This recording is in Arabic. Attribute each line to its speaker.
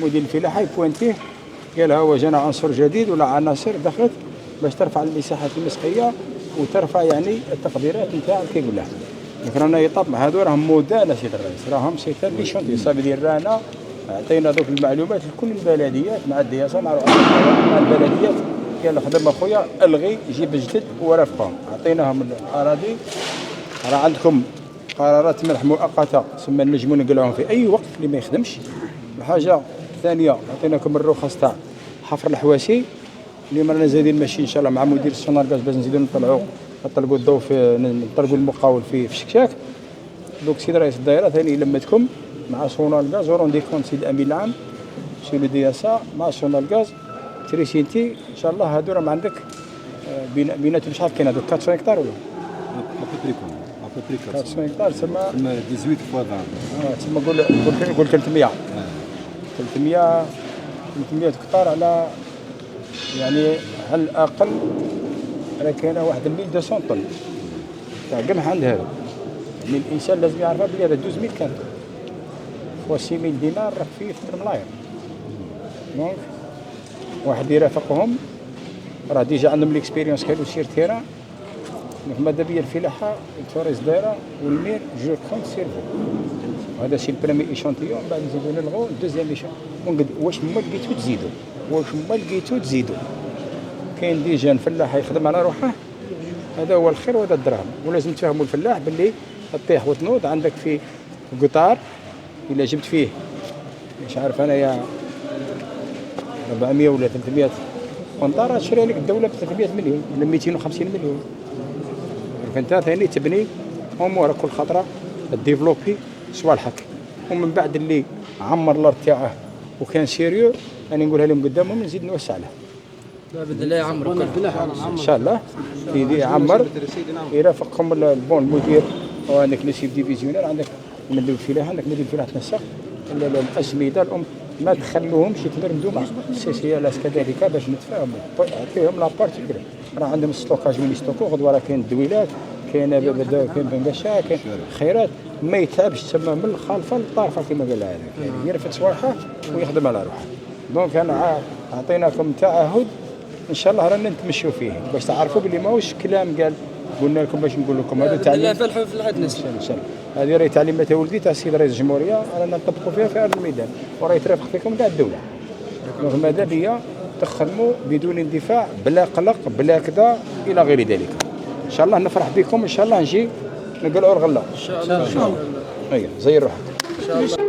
Speaker 1: مدير الفلاحه يبوانتيه قال ها هو جانا عنصر جديد ولا عناصر دخلت باش ترفع المساحات المسقيه وترفع يعني التقديرات نتاع كي يقول لها. رانا يطاب هذو راهم مودان سيدي الرئيس، راهم سيتان لي شونتي صافي ديال رانا عطينا دوك المعلومات لكل البلديات مع الدياسه مع البلديات. قال خدم اخويا الغي جيب جدد ورافقهم، عطيناهم الاراضي. راه عندكم قرارات منح مؤقته ثم نجموا نقلعوهم في اي وقت اللي ما يخدمش. الحاجه الثانيه عطيناكم الرخص تاع حفر الحواسي اللي رانا زايدين ماشي ان شاء الله مع مدير السونار غاز باش نزيدوا نطلقوا الضوء في نطلقوا المقاول في شكشاك. دوك سيد رئيس الدائره ثاني لمتكم مع سونار غاز وروندي كونت سيد الامين العام سي لو دي اس مع سونار غاز تريسينتي ان شاء الله. هادو راهم عندك بيناتهم شحال كاين هذوك 400 هكتار ولا؟ ابوبري 400 هكتار تسمى
Speaker 2: 18 فوا 20.
Speaker 1: تسمى قول 300 هكتار على يعني على الاقل راه كاينه واحد 1200 طن تاع قمح عند هذا. يعني الانسان لازم يعرفها بلي هذا 12 كان و 6000 دينار راه فيه 8 ملاير. دونك واحد يرافقهم راه ديجا عندهم ليكسبيريونس كانوا سير تيران. ماذا بيا الفلاحه التوريس دايره والمير جو كونت سيرفو. هذا سي البريمي ايشونتيون بعد نزيدو نلغو الدوزيام ايشون. واش ما لقيتو تزيدو كاين ديجا الفلاح يخدم على روحه هذا هو الخير وهذا الدراهم. ولازم تفهموا الفلاح باللي تطيح وتنوض عندك في قطار الا جبت فيه مش عارف انايا 400 ولا 300 قنطار تشري لك الدوله ب 300 مليون ولا 250 مليون. فانت ثاني تبني امورك كل خطره ديفلوبي صوالحك. ومن بعد اللي عمر الارض تاعه وكان سيريو انا نقولها لهم قدامهم نزيد نوسع له.
Speaker 3: لا بد الله يعمرك
Speaker 1: ان شاء الله يعمر يرافقكم البون المدير وعندك نسيب ديفيزيونير عندك مدير الفلاحه عندك مدير الفلاحه تنسق الاسمده الام ما تخلوهمش يتمردوا مع السي ال اس كذلك باش نتفاهموا. عطيهم لابارت كبيره راه عندهم ستوكاج وين يستوكو غدوه راه كاين الدويلات كاين بنقشه كاين خيرات ما يتعبش تسمى من الخالفه للطارفه كما قال هذاك يعني يرفد صوالحه ويخدم على روحه. دونك انا اعطيناكم تعهد ان شاء الله رانا نتمشوا فيه باش تعرفوا بلي ماهوش كلام قال قلنا لكم باش نقول لكم هذا تعليم.
Speaker 3: لا فلحوا في الحدث
Speaker 1: ان شاء الله. هذه راهي تعليمات ولدي تاع السيد رئيس الجمهوريه رانا نطبقوا فيها في ارض الميدان وراهي ترافق فيكم تاع الدوله. دونك ماذا بيا تخدموا بدون اندفاع بلا قلق بلا كذا الى غير ذلك. ان شاء الله نفرح بكم ان شاء الله نجي نقلعوا الغله
Speaker 3: ان شاء الله.
Speaker 1: ايوه زي روحك ان شاء الله.